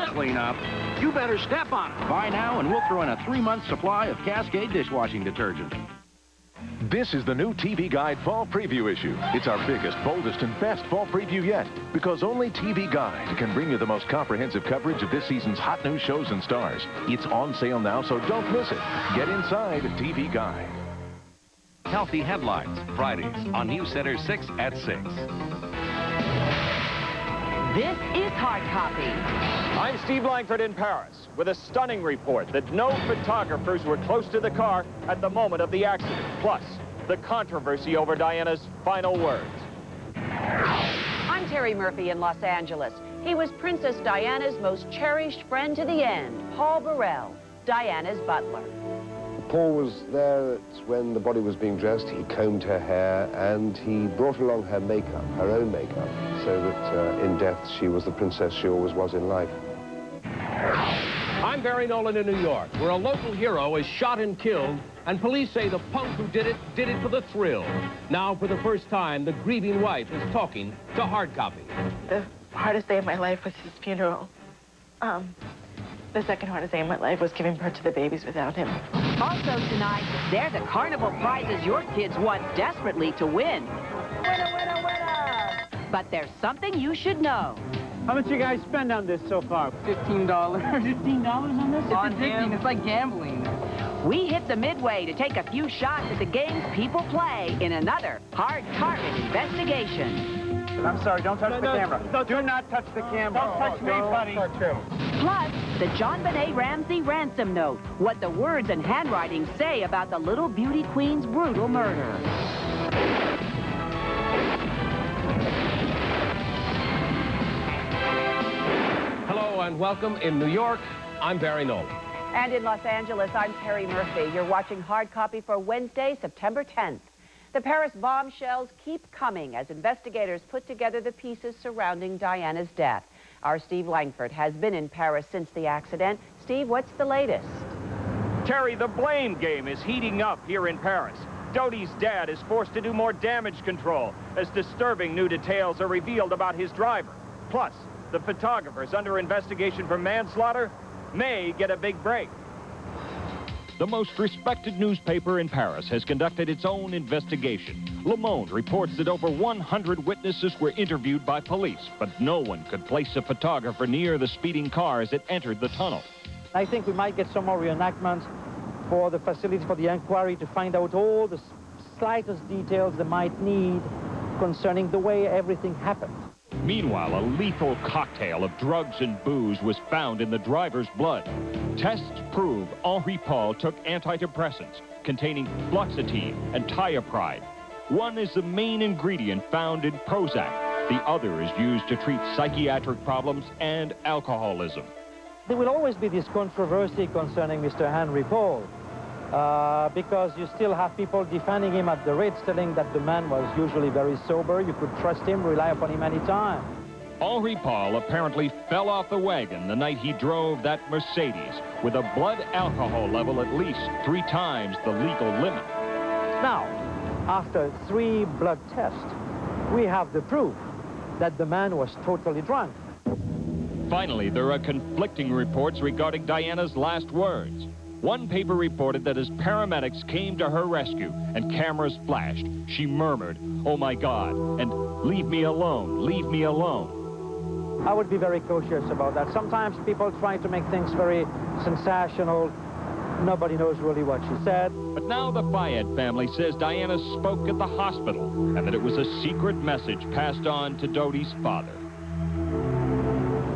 Clean up. You better step on it. Buy now and we'll throw in a 3-month supply of Cascade dishwashing detergent. This is the new TV Guide Fall Preview issue. It's our biggest, boldest, and best fall preview yet, because only TV Guide can bring you the most comprehensive coverage of this season's hot new shows and stars. It's on sale now, so don't miss it. Get inside TV Guide. Healthy Headlines, Fridays on News Center 6 at 6. This is Hard Copy. I'm Steve Langford in Paris with a stunning report that no photographers were close to the car at the moment of the accident. Plus, the controversy over Diana's final words. I'm Terry Murphy in Los Angeles. He was Princess Diana's most cherished friend to the end, Paul Burrell, Diana's butler. Paul was there when the body was being dressed. He combed her hair and he brought along her makeup, her own makeup, so that in death she was the princess she always was in life. I'm Barry Nolan in New York, where a local hero is shot and killed, and police say the punk who did it for the thrill. Now, for the first time, the grieving wife is talking to Hard Copy. The hardest day of my life was his funeral. The second hardest day of my life was giving birth to the babies without him. Also tonight, they're the carnival prizes your kids want desperately to win. Winner, winner, winner! But there's something you should know. How much you guys spend on this so far? $15. $15 on this? It's addicting. It's like gambling. We hit the midway to take a few shots at the games people play in another Hard Carpet investigation. I'm sorry, don't touch the camera. Do not touch the camera. Don't touch me, buddy. Touch him. Plus, the John Benet Ramsey ransom note. What the words and handwriting say about the little beauty queen's brutal murder. Hello and welcome. In New York, I'm Barry Nolan. And in Los Angeles, I'm Terry Murphy. You're watching Hard Copy for Wednesday, September 10th. The Paris bombshells keep coming as investigators put together the pieces surrounding Diana's death. Our Steve Langford has been in Paris since the accident. Steve, what's the latest? Terry, the blame game is heating up here in Paris. Dodi's dad is forced to do more damage control as disturbing new details are revealed about his driver. Plus, the photographers under investigation for manslaughter may get a big break. The most respected newspaper in Paris has conducted its own investigation. Le Monde reports that over 100 witnesses were interviewed by police, but no one could place a photographer near the speeding car as it entered the tunnel. I think we might get some more reenactments for the facility for the inquiry to find out all the slightest details they might need concerning the way everything happened. Meanwhile, a lethal cocktail of drugs and booze was found in the driver's blood. Tests prove Henri Paul took antidepressants containing fluoxetine and tiopride. One is the main ingredient found in Prozac. The other is used to treat psychiatric problems and alcoholism. There will always be this controversy concerning Mr. Henri Paul, because you still have people defending him at the Ritz, telling that the man was usually very sober, you could trust him, rely upon him any time. Henri Paul apparently fell off the wagon the night he drove that Mercedes with a blood alcohol level at least 3 times the legal limit. Now, after 3 blood tests, we have the proof that the man was totally drunk. Finally, there are conflicting reports regarding Diana's last words. One paper reported that as paramedics came to her rescue and cameras flashed, she murmured, "Oh my God," and "Leave me alone, leave me alone." I would be very cautious about that. Sometimes people try to make things very sensational. Nobody knows really what she said. But now the Fayed family says Diana spoke at the hospital and that it was a secret message passed on to Dodi's father.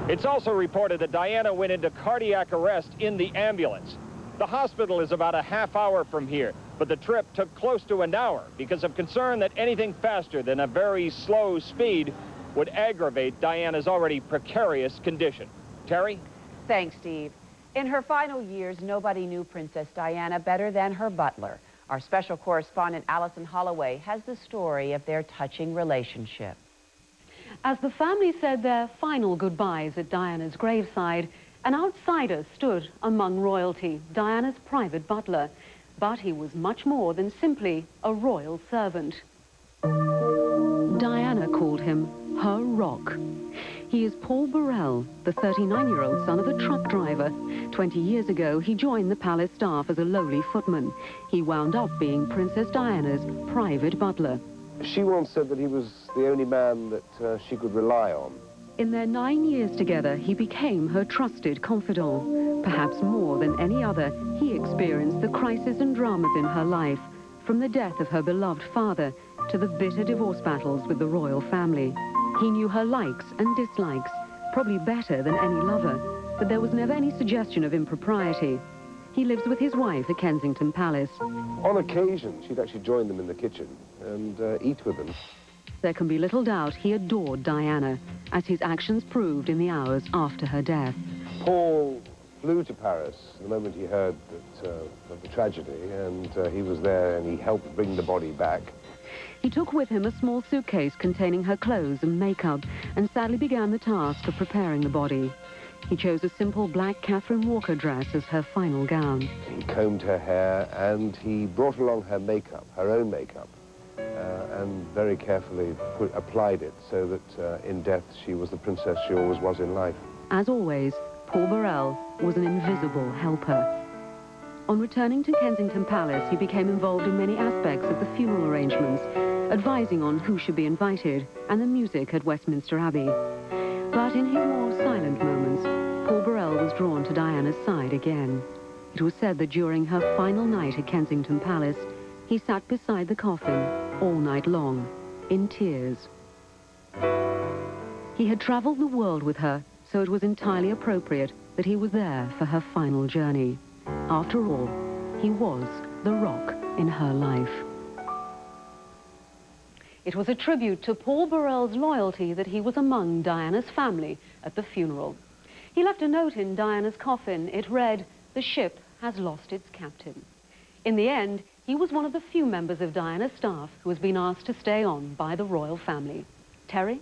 It's also reported that Diana went into cardiac arrest in the ambulance. The hospital is about a half hour from here, but the trip took close to an hour because of concern that anything faster than a very slow speed would aggravate Diana's already precarious condition. Terry? Thanks, Steve. In her final years, nobody knew Princess Diana better than her butler. Our special correspondent, Allison Holloway, has the story of their touching relationship. As the family said their final goodbyes at Diana's graveside, an outsider stood among royalty, Diana's private butler. But he was much more than simply a royal servant. Diana called him her rock. He is Paul Burrell, the 39-year-old son of a truck driver. 20 years ago, he joined the palace staff as a lowly footman. He wound up being Princess Diana's private butler. She once said that he was the only man that she could rely on. In their 9 years together, he became her trusted confidant. Perhaps more than any other, he experienced the crises and dramas in her life, from the death of her beloved father to the bitter divorce battles with the royal family. He knew her likes and dislikes, probably better than any lover, but there was never any suggestion of impropriety. He lives with his wife at Kensington Palace. On occasion, she'd actually join them in the kitchen and eat with them. There can be little doubt he adored Diana, as his actions proved in the hours after her death. Paul flew to Paris the moment he heard that, of the tragedy, and he was there and he helped bring the body back. He took with him a small suitcase containing her clothes and makeup, and sadly began the task of preparing the body. He chose a simple black Catherine Walker dress as her final gown. He combed her hair and he brought along her makeup, her own makeup, and very carefully applied it so that in death she was the princess she always was in life. As always, Paul Burrell was an invisible helper. On returning to Kensington Palace, he became involved in many aspects of the funeral arrangements, advising on who should be invited and the music at Westminster Abbey. But in his more silent moments, Paul Burrell was drawn to Diana's side again. It was said that during her final night at Kensington Palace, he sat beside the coffin all night long, in tears. He had traveled the world with her, so it was entirely appropriate that he was there for her final journey. After all, he was the rock in her life. It was a tribute to Paul Burrell's loyalty that he was among Diana's family at the funeral. He left a note in Diana's coffin. It read, "The ship has lost its captain." In the end, he was one of the few members of Diana's staff who has been asked to stay on by the royal family. Terry?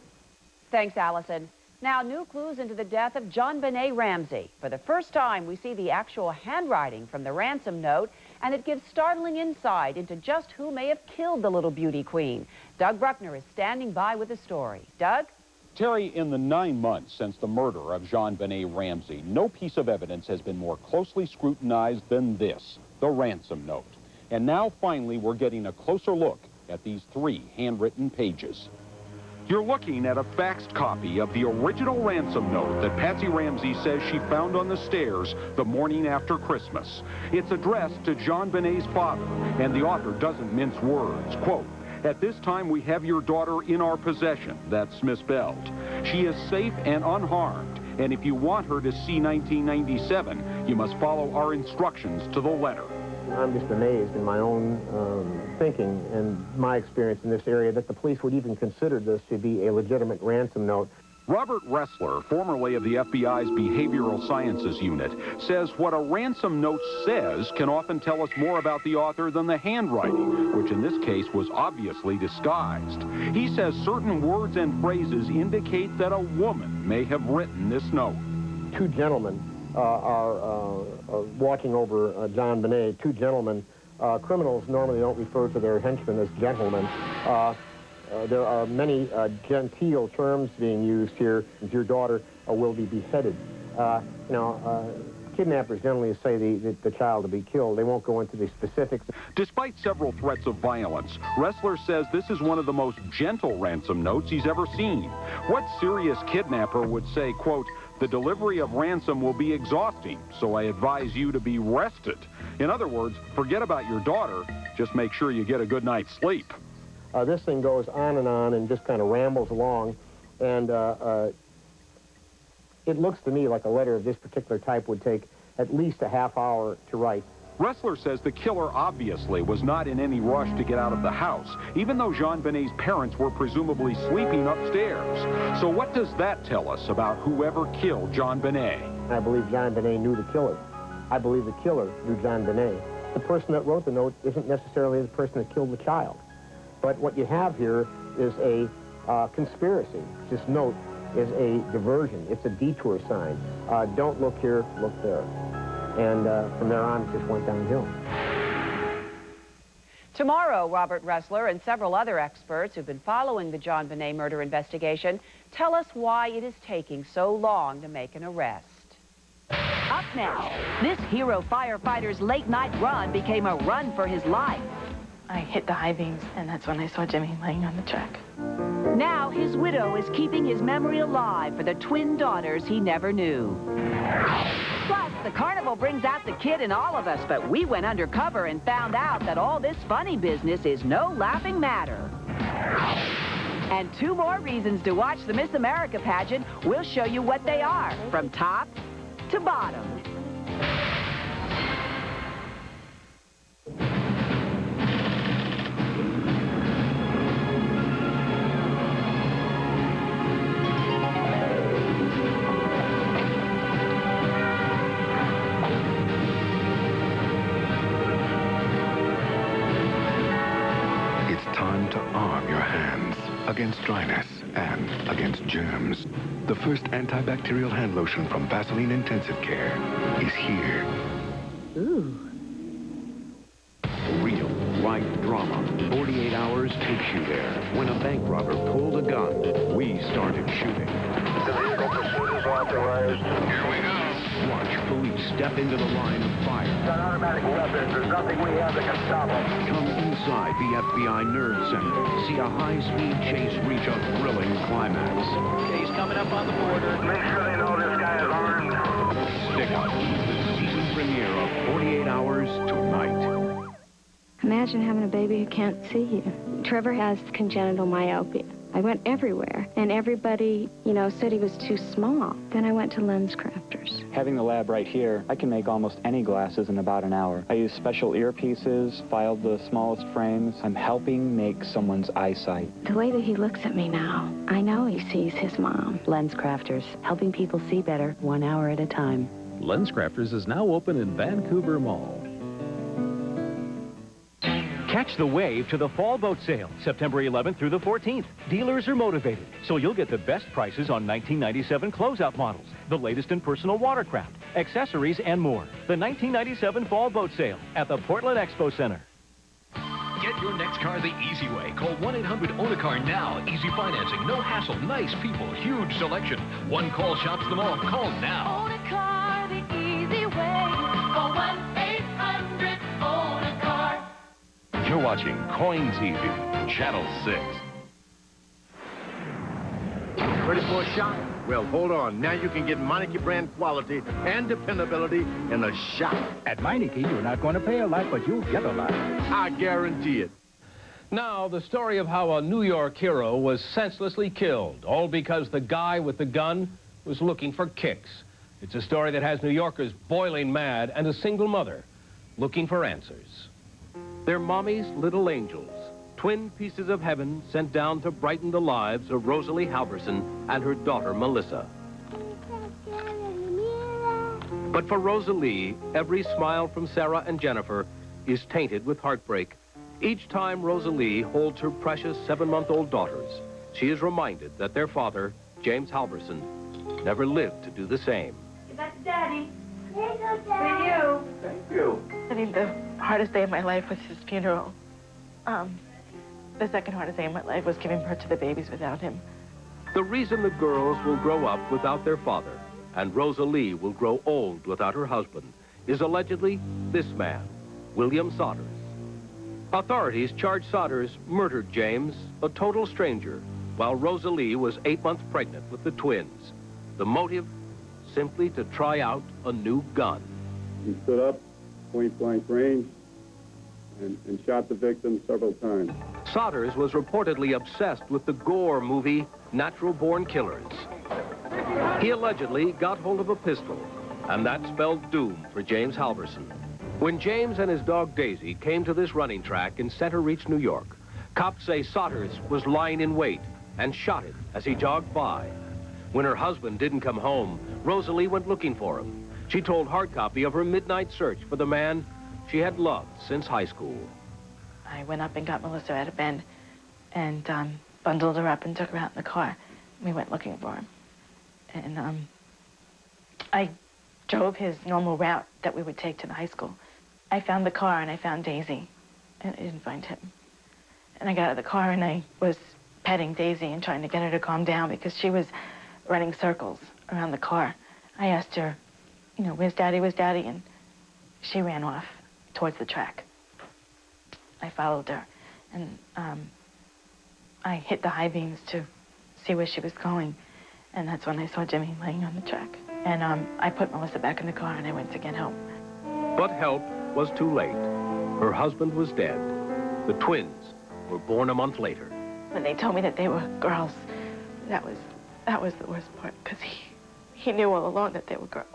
Thanks, Allison. Now, new clues into the death of JonBenét Ramsey. For the first time, we see the actual handwriting from the ransom note, and it gives startling insight into just who may have killed the little beauty queen. Doug Bruckner is standing by with the story. Doug? Terry, in the 9 months since the murder of JonBenét Ramsey, no piece of evidence has been more closely scrutinized than this, the ransom note. And now, finally, we're getting a closer look at these 3 handwritten pages. You're looking at a faxed copy of the original ransom note that Patsy Ramsey says she found on the stairs the morning after Christmas. It's addressed to JonBenét's father, and the author doesn't mince words. Quote, "At this time, we have your daughter in our possession." That's Miss Belt. "She is safe and unharmed, and if you want her to see 1997, you must follow our instructions to the letter." I'm just amazed in my own thinking and my experience in this area that the police would even consider this to be a legitimate ransom note. Robert Ressler, formerly of the FBI's Behavioral Sciences Unit, says what a ransom note says can often tell us more about the author than the handwriting, which in this case was obviously disguised. He says certain words and phrases indicate that a woman may have written this note. 2 gentlemen are watching over JonBenét. 2 gentlemen. Criminals normally don't refer to their henchmen as gentlemen. There are many genteel terms being used here. Your daughter will be beheaded. Kidnappers generally say the child to be killed. They won't go into the specifics. Despite several threats of violence, Ressler says this is one of the most gentle ransom notes he's ever seen. What serious kidnapper would say, quote, "The delivery of ransom will be exhausting, so I advise you to be rested." In other words, forget about your daughter, just make sure you get a good night's sleep. This thing goes on and just kind of rambles along, and it looks to me like a letter of this particular type would take at least a half hour to write. Ressler says the killer obviously was not in any rush to get out of the house, even though JonBenét's parents were presumably sleeping upstairs. So what does that tell us about whoever killed JonBenét? I believe JonBenét knew the killer. I believe the killer knew JonBenét. The person that wrote the note isn't necessarily the person that killed the child. But what you have here is a conspiracy. This note is a diversion. It's a detour sign. Don't look here, look there. And from there on, it just went downhill. Tomorrow, Robert Ressler and several other experts who've been following the JonBenét murder investigation tell us why it is taking so long to make an arrest. Up next, this hero firefighter's late-night run became a run for his life. I hit the high beams, and that's when I saw Jimmy laying on the track. Now his widow is keeping his memory alive for the twin daughters he never knew. Plus, the carnival brings out the kid in all of us, but we went undercover and found out that all this funny business is no laughing matter. And 2 more reasons to watch the Miss America pageant. We'll show you what they are, from top to bottom. It's time to arm your hands against dryness and against germs. The first antibacterial hand lotion from Vaseline Intensive Care is here. Ooh. Real life drama. 48 Hours takes you there. When a bank robber pulled a gun, we started shooting. The vehicle pursuit is authorized. Here we go. Watch police step into the line of fire. It's an automatic weapon. There's nothing we have that can stop them. Come inside the FBI Nerd Center. See a high-speed chase reach a thrilling climax. He's coming up on the border. Make sure they know this guy is armed. Stick up. The season premiere of 48 Hours tonight. Imagine having a baby who can't see you. Trevor has congenital myopia. I went everywhere, and everybody, said he was too small. Then I went to LensCrafters. Having the lab right here, I can make almost any glasses in about an hour. I use special earpieces, filed the smallest frames. I'm helping make someone's eyesight. The way that he looks at me now, I know he sees his mom. LensCrafters, helping people see better 1 hour at a time. LensCrafters is now open in Vancouver Mall. Catch the wave to the fall boat sale, September 11th through the 14th. Dealers are motivated, so you'll get the best prices on 1997 closeout models, the latest in personal watercraft, accessories, and more. The 1997 fall boat sale at the Portland Expo Center. Get your next car the easy way. Call 1-800-OWN-A-CAR now. Easy financing, no hassle, nice people, huge selection. One call shops them all. Call now. Own a car the easy way. Call 1-800-OWN-A-CAR. You're watching KOIN TV, Channel 6. Ready for a shot? Well, hold on. Now you can get Meineke brand quality and dependability in a shot. At Meineke, you're not going to pay a lot, but you'll get a lot. I guarantee it. Now, the story of how a New York hero was senselessly killed, all because the guy with the gun was looking for kicks. It's a story that has New Yorkers boiling mad and a single mother looking for answers. They're Mommy's little angels, twin pieces of heaven sent down to brighten the lives of Rosalie Halverson and her daughter, Melissa. But for Rosalie, every smile from Sarah and Jennifer is tainted with heartbreak. Each time Rosalie holds her precious 7-month-old daughters, she is reminded that their father, James Halverson, never lived to do the same. That's Daddy. With you. Thank you. I mean, the hardest day of my life was his funeral. The second hardest day of my life was giving birth to the babies without him. The reason the girls will grow up without their father and Rosalie will grow old without her husband is allegedly this man, William Sodders. Authorities charge Sodders murdered James, a total stranger, while Rosalie was 8 months pregnant with the twins. The motive? Simply to try out a new gun. He stood up, point-blank range, and shot the victim several times. Sodders was reportedly obsessed with the Gore movie, Natural Born Killers. He allegedly got hold of a pistol, and that spelled doom for James Halverson. When James and his dog Daisy came to this running track in Center Reach, New York, cops say Sodders was lying in wait and shot him as he jogged by. When her husband didn't come home, Rosalie went looking for him. She told Hard Copy of her midnight search for the man she had loved since high school. I went up and got Melissa out of bed and bundled her up and took her out in the car. We went looking for him. And I drove his normal route that we would take to the high school. I found the car and I found Daisy. and I didn't find him. And I got out of the car and I was petting Daisy and trying to get her to calm down because she was running circles around the car. I asked her, you know, where's Daddy, and she ran off towards the track. I followed her, and I hit the high beams to see where she was going, and that's when I saw Jimmy laying on the track. And I put Melissa back in the car, and I went to get help. But help was too late. Her husband was dead. The twins were born a month later. When they told me that they were girls, that was the worst part, because he knew all along that they were girls.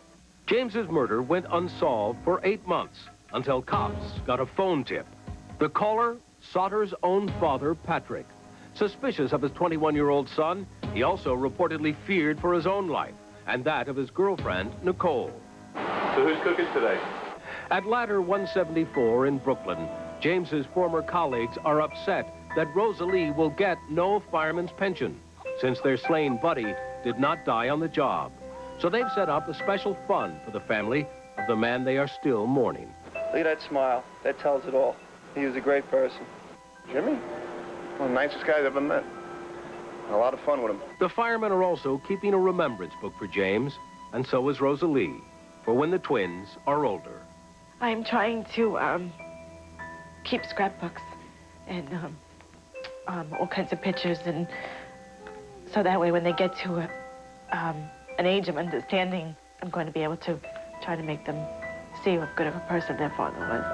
James's murder went unsolved for 8 months until cops got a phone tip. The caller, Sauter's own father, Patrick. Suspicious of his 21-year-old son, he also reportedly feared for his own life and that of his girlfriend, Nicole. So who's cooking today? At Ladder 174 in Brooklyn, James's former colleagues are upset that Rosalie will get no fireman's pension since their slain buddy did not die on the job. So they've set up a special fund for the family of the man they are still mourning. Look at that smile. That tells it all. He was a great person. Jimmy? One of the nicest guys I've ever met. A lot of fun with him. The firemen are also keeping a remembrance book for James, and so is Rosalie, for when the twins are older. I'm trying to keep scrapbooks and all kinds of pictures, and so that way when they get to an age of understanding, I'm going to be able to try to make them see what good of a person their father was.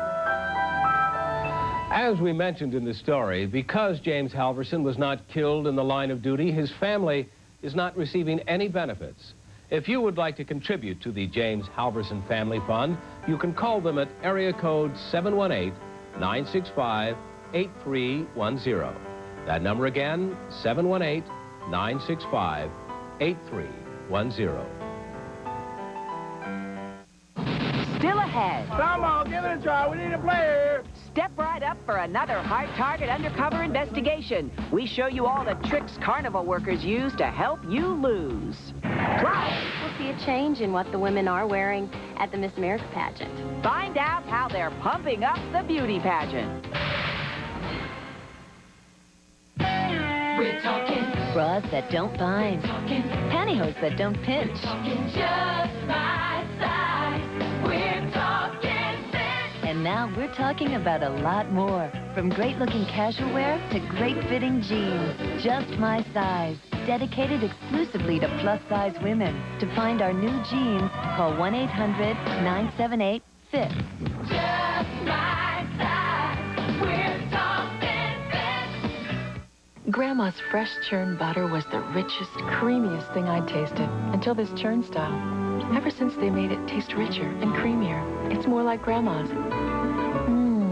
As we mentioned in the story, because James Halverson was not killed in the line of duty, his family is not receiving any benefits. If you would like to contribute to the James Halverson Family Fund, you can call them at area code 718-965-8310. That number again, 718-965-8310. Still ahead. Come on, give it a try. We need a player. Step right up for another hard target undercover investigation. We show you all the tricks carnival workers use to help you lose. Plus, We'll see a change in what the women are wearing at the Miss America pageant. find out how they're pumping up the beauty pageant. We're talking. Bras that don't bind. Talking. Pantyhose that don't pinch. Talking just my size. We're talking fit. And now we're talking about a lot more. From great-looking casual wear to great-fitting jeans. Just my size. Dedicated exclusively to plus-size women. To find our new jeans, call 1-800-978-FIT. Just my size. We're talking fit. Grandma's fresh churn butter was the richest, creamiest thing I'd tasted until this churn style. Ever since they made it taste richer and creamier, it's more like Grandma's.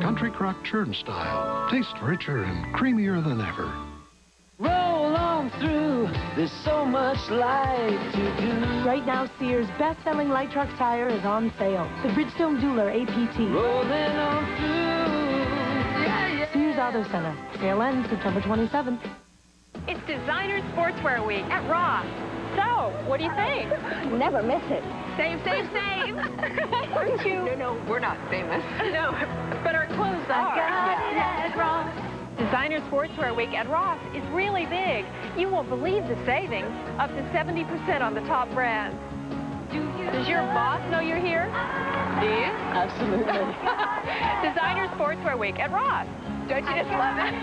Country Crock Churn Style. Tastes richer and creamier than ever. Roll on through. There's so much life to do. Right now, Sears' best-selling light truck tire is on sale. The Bridgestone Dueler APT. Rolling on through. Yeah, yeah. Sears Auto Center. Sale ends September 27th. It's Designer Sportswear Week at Ross. So, what do you think? Never miss it. Save, save, save. Aren't you? No, we're not famous. No, but our clothes are. At Ross. Designer Sportswear Week at Ross is really big. You won't believe the savings, up to 70% on the top brands. Does your boss know you're here? Do you? Absolutely. Designer Sportswear Week at Ross. Don't you just love it?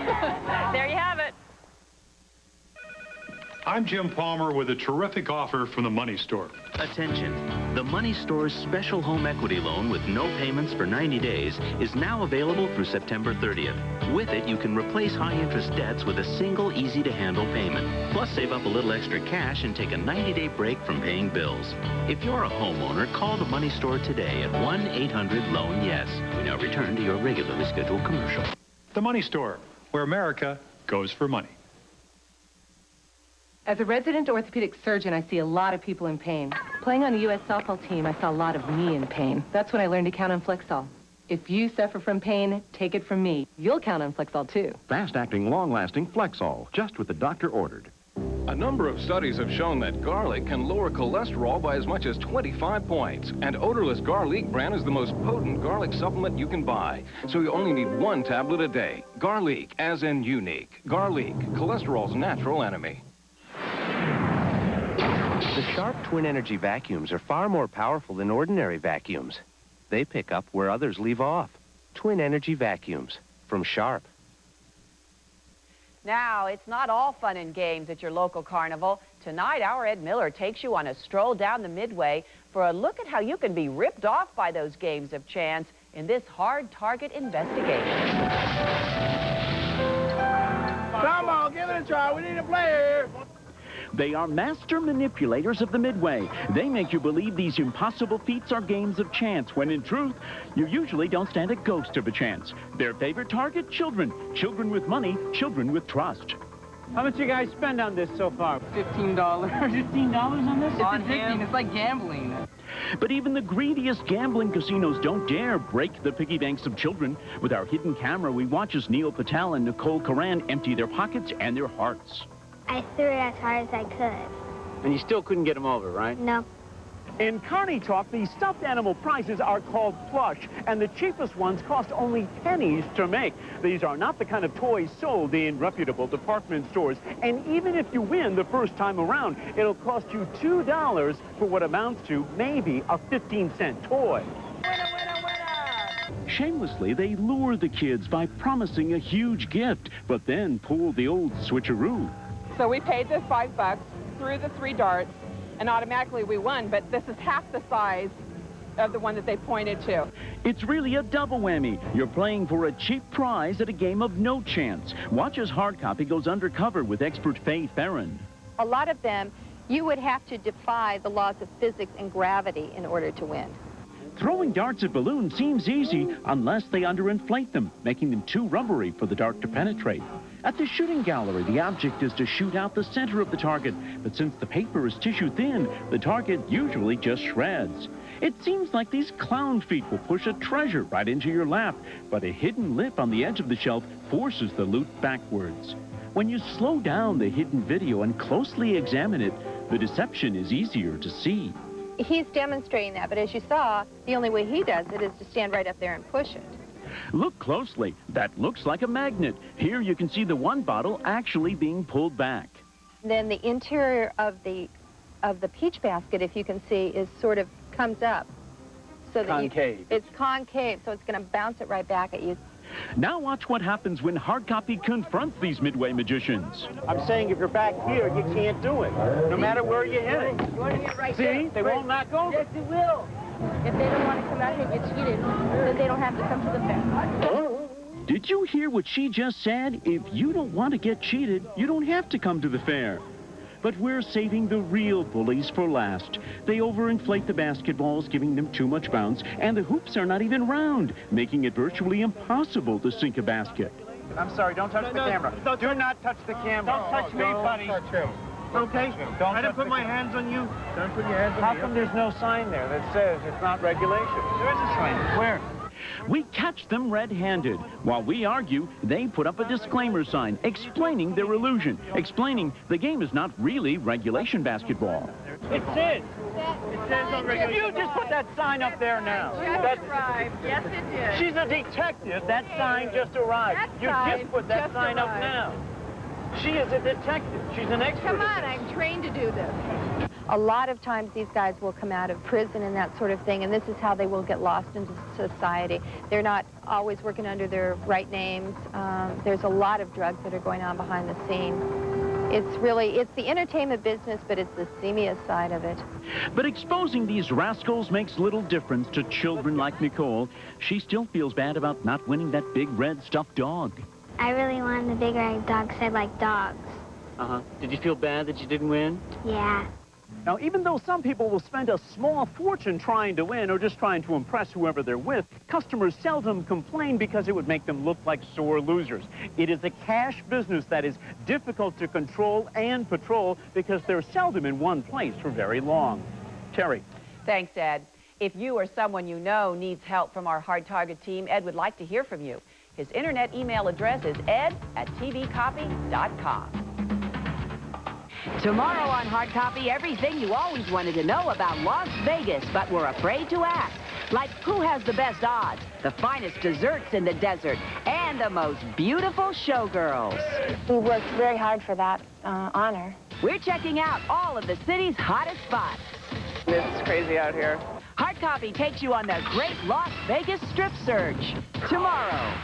There you have it. I'm Jim Palmer with a terrific offer from the Money Store. Attention. The Money Store's special home equity loan with no payments for 90 days is now available through September 30th. With it, you can replace high-interest debts with a single, easy-to-handle payment. Plus, save up a little extra cash and take a 90-day break from paying bills. If you're a homeowner, call the Money Store today at 1-800-LOAN-YES. We now return to your regularly scheduled commercial. The Money Store, where America goes for money. As a resident orthopedic surgeon, I see a lot of people in pain. Playing on the U.S. softball team, I saw a lot of me in pain. That's when I learned to count on Flexall. If you suffer from pain, take it from me. You'll count on Flexall, too. Fast-acting, long-lasting Flexall, just what the doctor ordered. A number of studies have shown that garlic can lower cholesterol by as much as 25 points. And odorless Garlic brand is the most potent garlic supplement you can buy. So you only need 1 tablet a day. Garlic, as in unique. Garlic, cholesterol's natural enemy. The Sharp Twin Energy vacuums are far more powerful than ordinary vacuums. They pick up where others leave off. Twin Energy vacuums from Sharp. Now, it's not all fun and games at your local carnival. Tonight, our Ed Miller takes you on a stroll down the Midway for a look at how you can be ripped off by those games of chance in this hard target investigation. Come on, give it a try. We need a player. They are master manipulators of the Midway. They make you believe these impossible feats are games of chance, when in truth, you usually don't stand a ghost of a chance. Their favorite target, children. Children with money, children with trust. How much you guys spend on this so far? $15. $15 on this? It's addicting. It's like gambling. But even the greediest gambling casinos don't dare break the piggy banks of children. With our hidden camera, we watch as Neil Patel and Nicole Coran empty their pockets and their hearts. I threw it as hard as I could. And you still couldn't get them over, right? No. In Carney Talk, these stuffed animal prizes are called plush, and the cheapest ones cost only pennies to make. These are not the kind of toys sold in reputable department stores. And even if you win the first time around, it'll cost you $2 for what amounts to maybe a 15-cent toy. Shamelessly, they lure the kids by promising a huge gift, but then pull the old switcheroo. So we paid the $5, threw the 3 darts, and automatically we won, but this is half the size of the one that they pointed to. It's really a double whammy. You're playing for a cheap prize at a game of no chance. Watch as Hard Copy goes undercover with expert Faye Farron. A lot of them, you would have to defy the laws of physics and gravity in order to win. Throwing darts at balloons seems easy unless they underinflate them, making them too rubbery for the dart to penetrate. At the shooting gallery, the object is to shoot out the center of the target, but since the paper is tissue thin, the target usually just shreds. It seems like these clown feet will push a treasure right into your lap, but a hidden lip on the edge of the shelf forces the loot backwards. When you slow down the hidden video and closely examine it, the deception is easier to see. He's demonstrating that, but as you saw, the only way he does it is to stand right up there and push it. Look closely. That looks like a magnet. Here you can see the one bottle actually being pulled back. Then the interior of the peach basket, if you can see, is sort of comes up. So that concave. It's concave, so it's going to bounce it right back at you. Now watch what happens when Hard Copy confronts these Midway magicians. I'm saying if you're back here, you can't do it, no matter where you're hitting. You want to get right there. See? They won't knock over. Yes, they will. If they don't want to come out here and get cheated, then they don't have to come to the fair. Did you hear what she just said? If you don't want to get cheated, you don't have to come to the fair. But we're saving the real bullies for last. They overinflate the basketballs, giving them too much bounce, and the hoops are not even round, making it virtually impossible to sink a basket. I'm sorry, don't touch the camera. Do not touch the camera. Don't touch me, buddy. Touch him. Okay? I didn't put my hands on you. Don't put your hands on me. How come there's no sign there that says it's not regulation? There is a sign. Where? We catch them red-handed. While we argue, they put up a disclaimer sign explaining their illusion, explaining the game is not really regulation basketball. It says. It says on regulation. You just put that sign up there now. Just arrived. Yes, it did. She's a detective. That sign just arrived. You just put that sign up now. She is a detective. She's an expert. Come on, I'm trained to do this. A lot of times these guys will come out of prison and that sort of thing, and this is how they will get lost into society. They're not always working under their right names. There's a lot of drugs that are going on behind the scene. It's the entertainment business, but it's the seamiest side of it. But exposing these rascals makes little difference to children like Nicole. She still feels bad about not winning that big red stuffed dog. I really wanted the big red dog because I like dogs. Uh-huh. Did you feel bad that you didn't win? Yeah. Now, even though some people will spend a small fortune trying to win or just trying to impress whoever they're with, customers seldom complain because it would make them look like sore losers. It is a cash business that is difficult to control and patrol because they're seldom in one place for very long. Terry. Thanks, Ed. If you or someone you know needs help from our Hard Target team, Ed would like to hear from you. His internet email address is ed@tvcopy.com. Tomorrow on Hard Copy, everything you always wanted to know about Las Vegas, but were afraid to ask. Like who has the best odds, the finest desserts in the desert, and the most beautiful showgirls. We worked very hard for that honor. We're checking out all of the city's hottest spots. It's crazy out here. Hard Copy takes you on the great Las Vegas Strip Search tomorrow.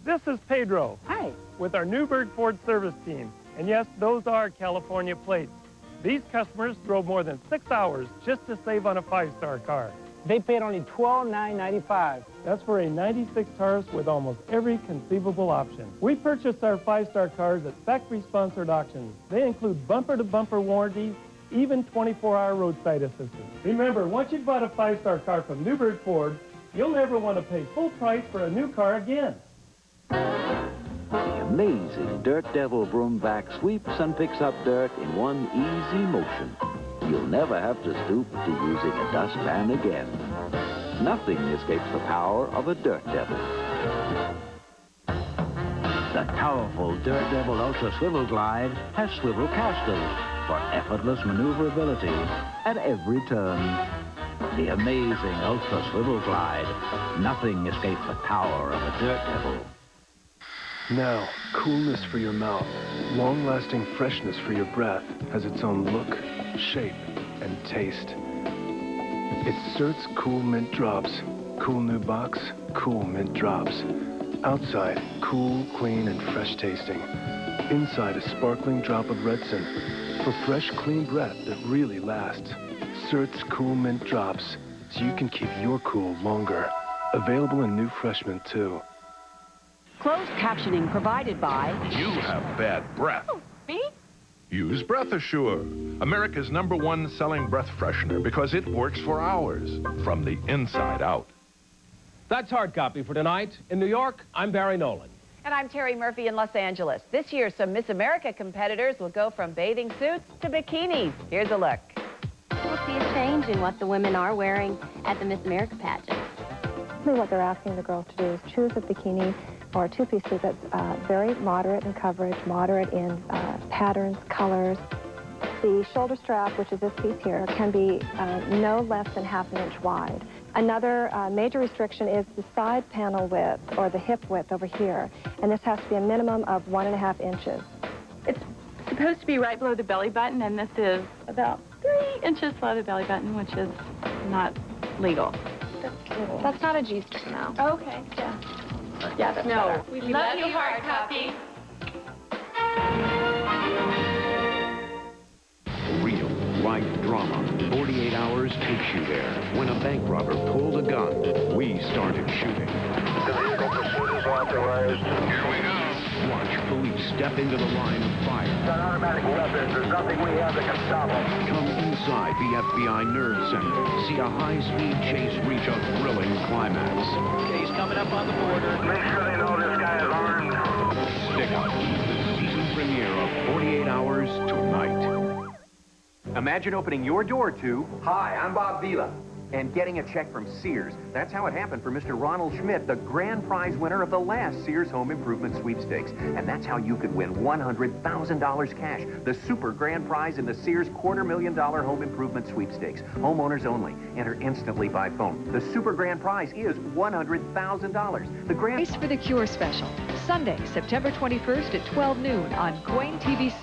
This is Pedro. Hi. With our Newburgh Ford service team. And yes, those are California plates. These customers drove more than 6 hours just to save on a 5-star car. They paid only $12,995. That's for a 96 Taurus with almost every conceivable option. We purchased our 5-star cars at factory-sponsored auctions. They include bumper-to-bumper warranties, even 24-hour roadside assistance. Remember, once you've bought a 5-star car from Newburgh Ford, you'll never want to pay full price for a new car again. The amazing Dirt Devil broom vac sweeps and picks up dirt in one easy motion. You'll never have to stoop to using a dustpan again. Nothing escapes the power of a Dirt Devil. The powerful Dirt Devil Ultra Swivel Glide has swivel casters for effortless maneuverability at every turn. The amazing Ultra Swivel Glide. Nothing escapes the power of a Dirt Devil. Now, coolness for your mouth, long-lasting freshness for your breath has its own look, shape, and taste. It's Cert's Cool Mint Drops. Cool new box, cool mint drops. Outside, cool, clean, and fresh tasting. Inside, a sparkling drop of Redson for fresh, clean breath that really lasts. Cert's Cool Mint Drops, so you can keep your cool longer. Available in new freshmen, too. Closed captioning provided by... You have bad breath. Me? Use Breath Assure, America's #1 selling breath freshener because it works for hours from the inside out. That's Hard Copy for tonight. In New York, I'm Barry Nolan. And I'm Terry Murphy in Los Angeles. This year, some Miss America competitors will go from bathing suits to bikinis. Here's a look. We'll see a change in what the women are wearing at the Miss America pageant. What they're asking the girls to do is choose a bikini or a two-piece suit that's very moderate in coverage, moderate in patterns, colors. The shoulder strap, which is this piece here, can be no less than ½ an inch wide. Another major restriction is the side panel width, or the hip width over here, and this has to be a minimum of 1½ inches. It's supposed to be right below the belly button, and this is about 3 inches below the belly button, which is not legal. That's not a G-string, though. Oh, okay, yeah. Yeah, that's better. We love you, Hard Copy. Real life drama. 48 hours takes you there. When a bank robber pulled a gun, we started shooting. The vehicle pursuit is authorized. Here we go. Watch police step into the line of fire. It's an automatic weapon. There's nothing we have that can stop them. Come inside the FBI Nerd Center. See a high-speed chase reach a thrilling climax. He's coming up on the border. Make sure they know this guy is armed. Stick out. The season premiere of 48 Hours tonight. Imagine opening your door to... Hi, I'm Bob Vila. And getting a check from Sears. That's how it happened for Mr. Ronald Schmidt, the grand prize winner of the last Sears Home Improvement Sweepstakes. And that's how you could win $100,000 cash, the super grand prize in the Sears $250,000 Home Improvement Sweepstakes. Homeowners only. Enter instantly by phone. The super grand prize is $100,000. The grand... Race for the Cure special, Sunday, September 21st at 12 noon on KOIN TV.